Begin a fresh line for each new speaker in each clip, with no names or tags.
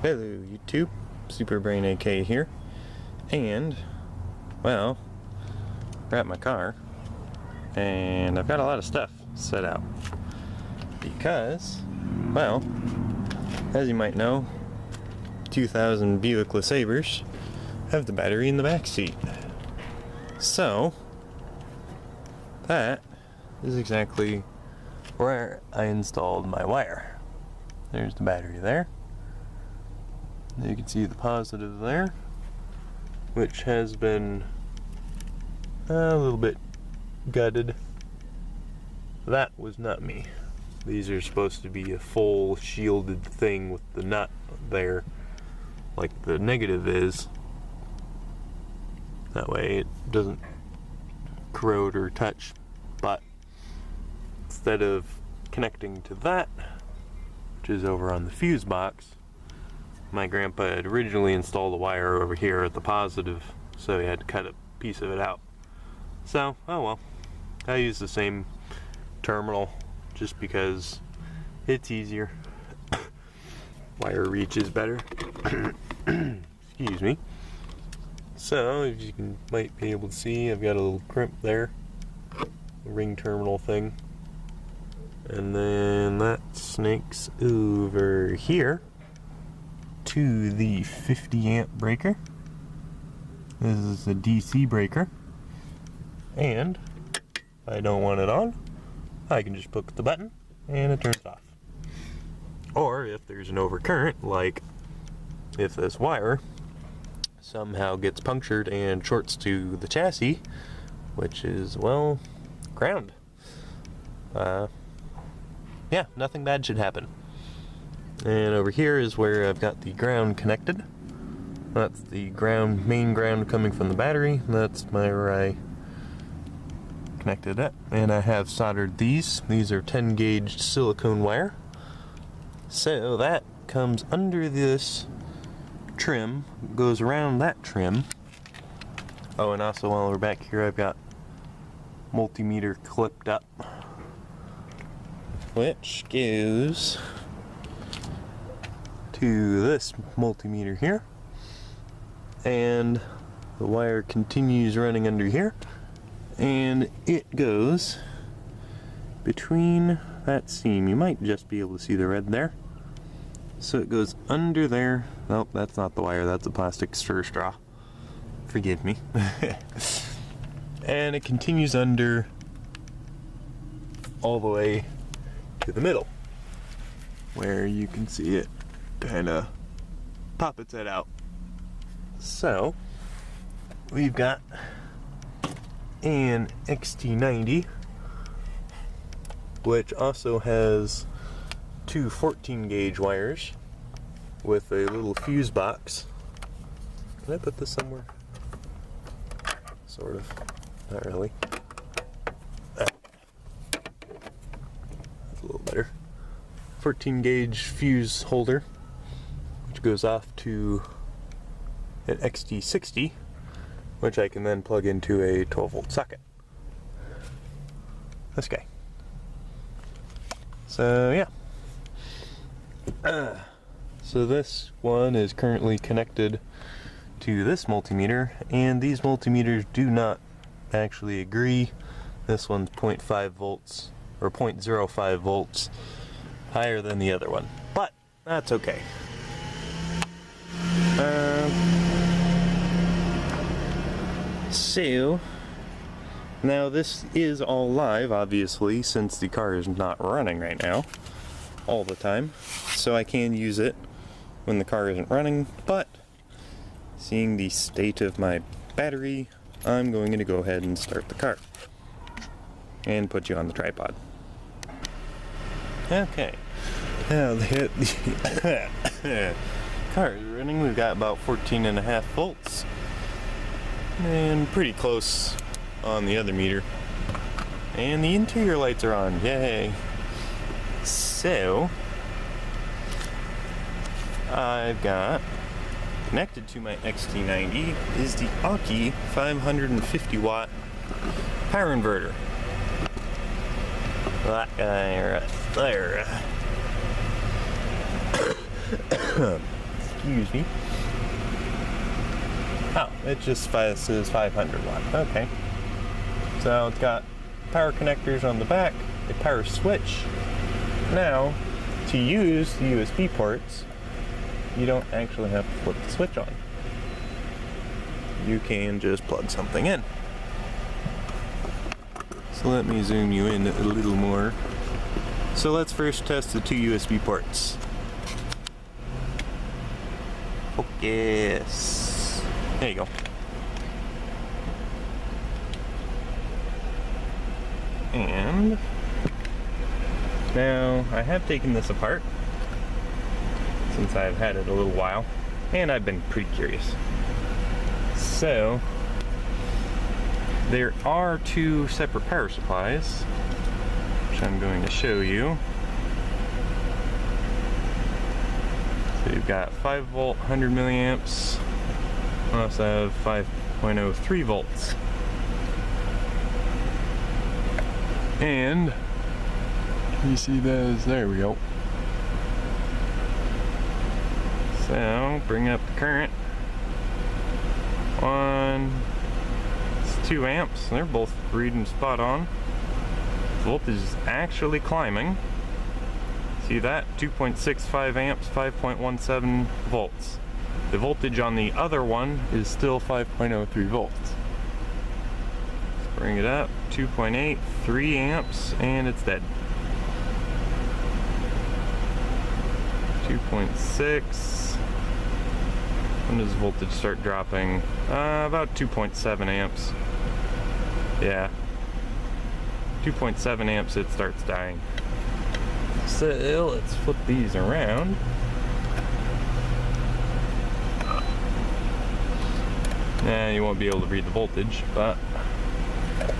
Hello YouTube, Super Brain AK here, and, well, we're at my car, and I've got a lot of stuff set out, because, well, as you might know, 2000 Buick LeSabres have the battery in the back seat. So, that is exactly where I installed my wire. There's the battery there. You can see the positive there, which has been a little bit gutted. That was not me. These are supposed to be a full shielded thing with the nut there, like the negative is. That way it doesn't corrode or touch. But instead of connecting to that, which is over on the fuse box, my grandpa had originally installed a wire over here at the positive, so he had to cut a piece of it out. So, oh well. I use the same terminal just because it's easier. Wire reach is better. Excuse me. So, as you might be able to see, I've got a little crimp there. A ring terminal thing. And then that snakes over here to the 50 amp breaker. This is a DC breaker, and if I don't want it on, I can just push the button and it turns off. Or if there's an overcurrent, like if this wire somehow gets punctured and shorts to the chassis, which is, well, ground, yeah, nothing bad should happen. And over here is where I've got the ground connected. That's the ground, main ground coming from the battery. That's where I connected it. And I have soldered these. These are 10 gauge silicone wire. So that comes under this trim, goes around that trim. Oh, and also while we're back here, I've got multimeter clipped up, which goes to this multimeter here, and the wire continues running under here, and it goes between that seam. You might just be able to see the red there. So it goes under there. Nope, that's not the wire, that's a plastic stir straw. Forgive me. And it continues under all the way to the middle, where you can see it kind of pop its head out. So we've got an XT90, which also has two 14 gauge wires with a little fuse box. Can I put this somewhere? Sort of. Not really. That's a little better. 14 gauge fuse holder, which goes off to an XT60, which I can then plug into a 12 volt socket. This guy. So yeah. So this one is currently connected to this multimeter, and these multimeters do not actually agree. This one's 0.5 volts or 0.05 volts higher than the other one, but that's okay. So now this is all live, obviously, since the car is not running right now all the time, so I can use it when the car isn't running, but seeing the state of my battery, I'm going to go ahead and start the car and put you on the tripod. Okay, now the car is running. We've got about 14.5 volts and pretty close on the other meter, and the interior lights are on. Yay! So I've got connected to my XT90 is the Aukey 550 watt power inverter. That guy right there. Excuse me. Oh, it just says 500 watt. Okay. So it's got power connectors on the back, a power switch. Now, to use the USB ports, you don't actually have to flip the switch on. You can just plug something in. So let me zoom you in a little more. So let's first test the two USB ports. Focus. There you go. And now I have taken this apart since I've had it a little while, and I've been pretty curious. So there are two separate power supplies, which I'm going to show you. So you've got 5 volt, 100 milliamps. I also have 5.03 volts. And you see those, there we go. So bring up the current on, it's 2 amps. They're both reading spot on. Voltage is actually climbing. See that? 2.65 amps, 5.17 volts. The voltage on the other one is still 5.03 volts. Let's bring it up. 2.8, 3 amps, and it's dead. 2.6. When does voltage start dropping? About 2.7 amps. Yeah. 2.7 amps, it starts dying. So let's flip these around. Nah, you won't be able to read the voltage, but that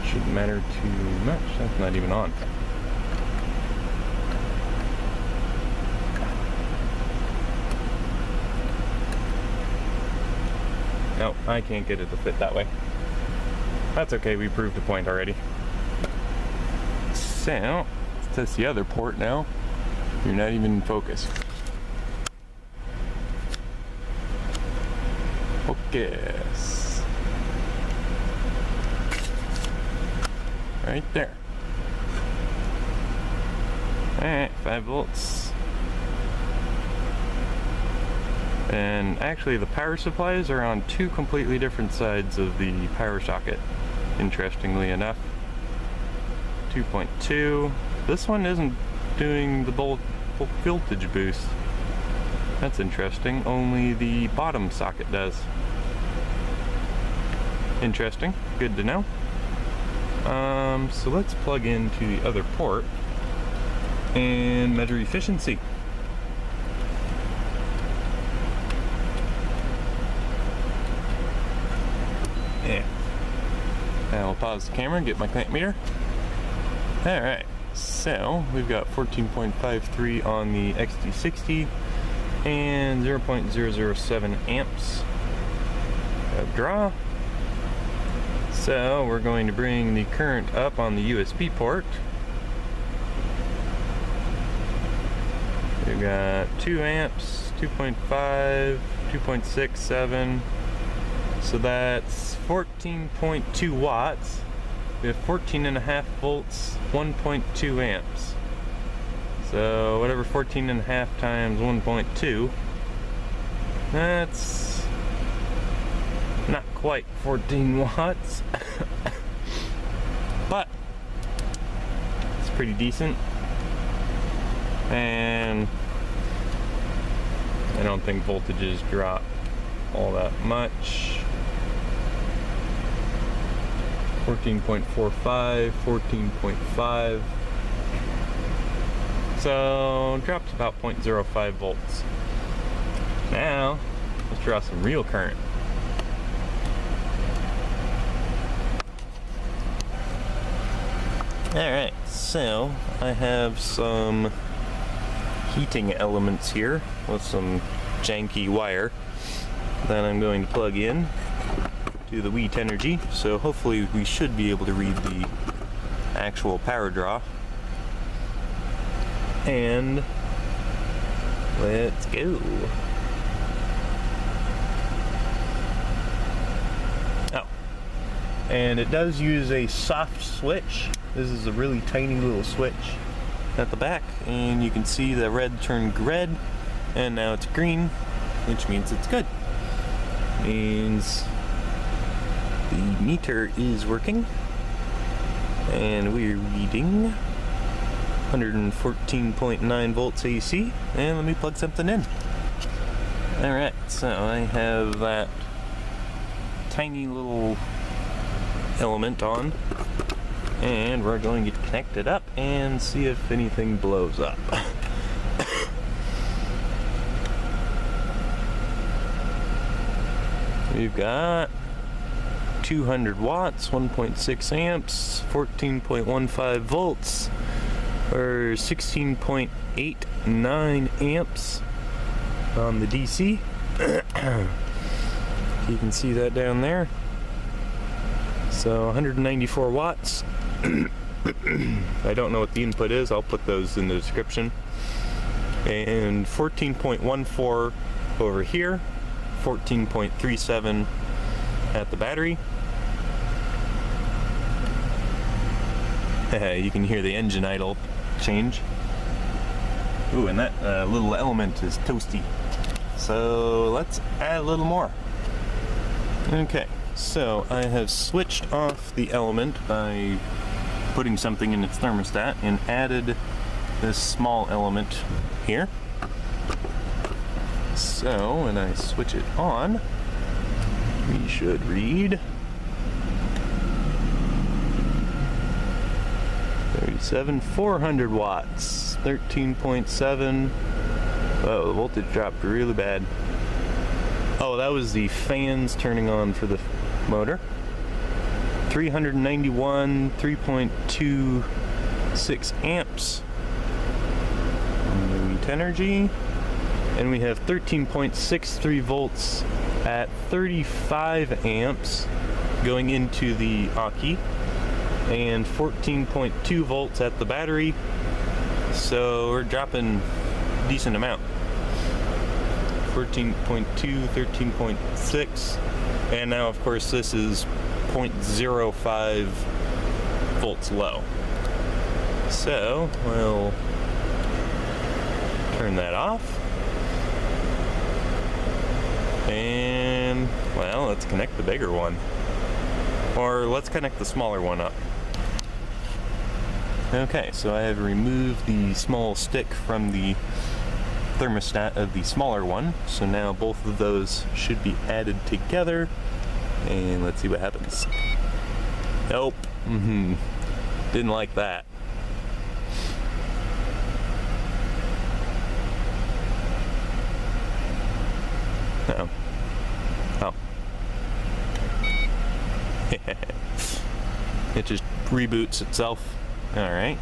shouldn't matter too much. That's not even on. No, I can't get it to fit that way. That's okay, we proved a point already. So, let's test the other port now. You're not even in focus. Focus. Right there. Alright, 5 volts. And actually the power supplies are on two completely different sides of the power socket, interestingly enough. 2.2. This one isn't doing the bulk voltage boost. That's interesting. Only the bottom socket does. Interesting. Good to know. So let's plug into the other port and measure efficiency. Yeah. Now I'll pause the camera and get my clamp meter. Alright, so we've got 14.53 on the XT60 and 0.007 amps of draw. So we're going to bring the current up on the USB port. We've got 2 amps, 2.5, 2.67, so that's 14.2 watts. We have 14.5 volts, 1.2 amps. So whatever 14.5 times 1.2, that's not quite 14 watts, but it's pretty decent. And I don't think voltages drop all that much. 14.45, 14.5. So drops about 0.05 volts. Now let's draw some real current. Alright, so I have some heating elements here with some janky wire that I'm going to plug in to the WiTenergy, so hopefully we should be able to read the actual power draw. And let's go. and it does use a soft switch. This is a really tiny little switch at the back, and you can see the red turned red, and now it's green, which means it's good. Means the meter is working, and we're reading 114.9 volts AC, and let me plug something in. Alright, so I have that tiny little element on, and we're going to connect it up and see if anything blows up. We've got 200 watts, 1.6 amps, 14.15 volts, or 16.89 amps on the DC. You can see that down there. So 194 watts. I don't know what the input is. I'll put those in the description. And 14.14 over here. 14.37 at the battery. You can hear the engine idle change. Ooh, and that little element is toasty. So let's add a little more. Okay, so I have switched off the element by putting something in its thermostat and added this small element here. So when I switch it on, we should read 400 watts, 13.7. Oh, the voltage dropped really bad. Oh, that was the fans turning on for the motor. 391, 3.26 amps on the WiTenergy. And we have 13.63 volts at 35 amps going into the Aukey, and 14.2 volts at the battery. So we're dropping a decent amount. 14.2, 13.6, and now of course this is 0.05 volts low. So we'll turn that off. And, well, let's connect the bigger one. Or let's connect the smaller one up. Okay, so I have removed the small stick from the thermostat of the smaller one. So now both of those should be added together. And let's see what happens. Nope. Didn't like that. No. Oh. It just reboots itself. Alright.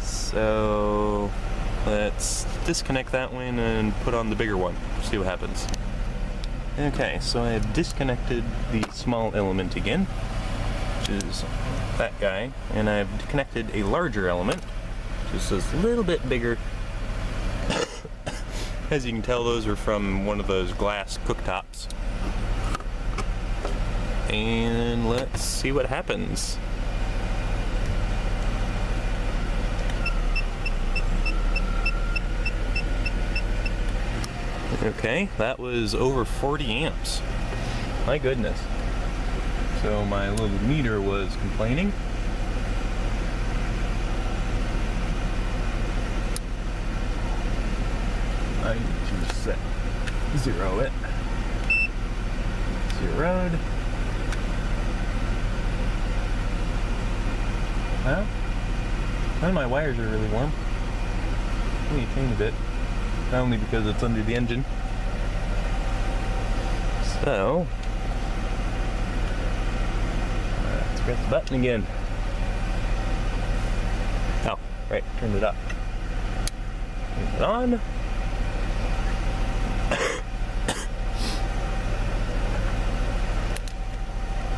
So let's disconnect that one and put on the bigger one. See what happens. Okay, so I have disconnected the small element again, which is that guy, and I've connected a larger element, just a little bit bigger. As you can tell, those are from one of those glass cooktops. And let's see what happens. Okay, that was over 40 amps. My goodness. So my little meter was complaining. I need to zero it. Zeroed. Well, and my wires are really warm. Let me change a bit. Not only because it's under the engine. So, let's press the button again. Oh, right, turned it up. Turn it on.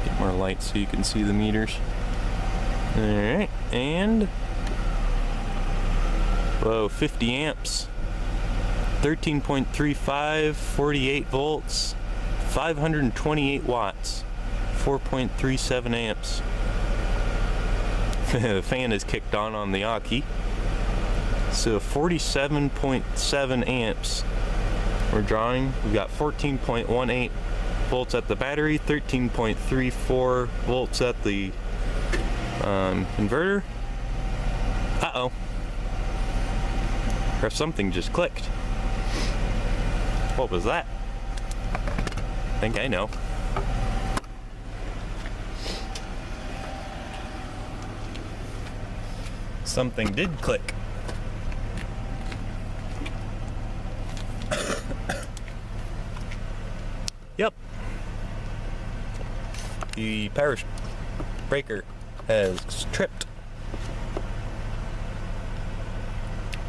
Get more light so you can see the meters. Alright, and whoa, 50 amps. 13.35, 48 volts, 528 watts, 4.37 amps. The fan is kicked on the Aukey. So 47.7 amps we're drawing. We've got 14.18 volts at the battery, 13.34 volts at the inverter. Uh-oh. Or something just clicked. What was that? I think I know. Something did click. Yep. The power breaker has tripped.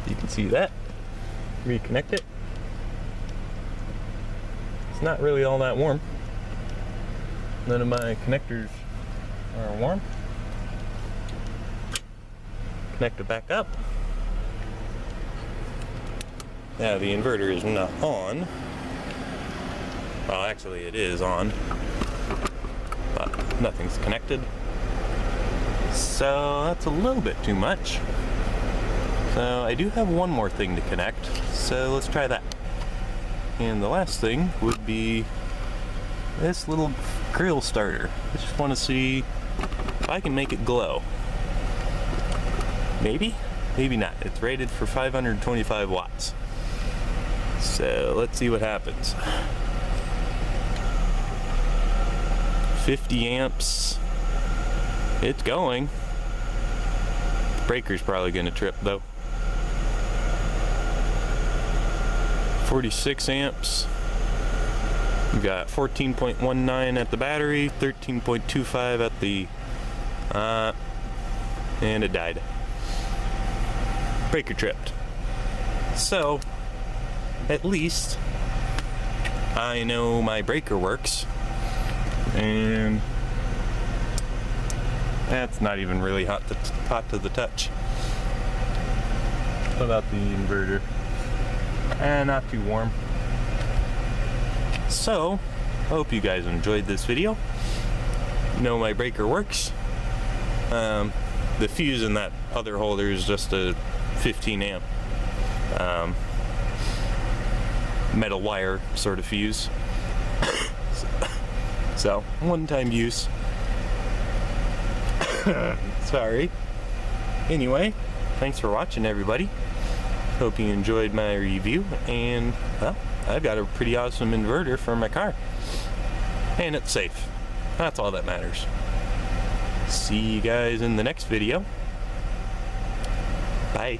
You can see that. Reconnect it. It's not really all that warm. None of my connectors are warm. Connect it back up. Now the inverter is not on. Well, actually it is on, but nothing's connected. So that's a little bit too much. So I do have one more thing to connect, so let's try that. And the last thing would be this little grill starter. I just want to see if I can make it glow. Maybe? Maybe not. It's rated for 525 watts. So let's see what happens. 50 amps. It's going. The breaker's probably going to trip though. 46 amps. We've got 14.19 at the battery, 13.25 at the and it died. Breaker tripped. So at least I know my breaker works, and that's not even really hot to the touch. What about the inverter? Not too warm. So I hope you guys enjoyed this video. You know my breaker works. The fuse in that other holder is just a 15 amp metal wire sort of fuse. So one-time use. Sorry. Anyway, thanks for watching, everybody. Hope you enjoyed my review, and well, I've got a pretty awesome inverter for my car, and it's safe. That's all that matters. See you guys in the next video. Bye.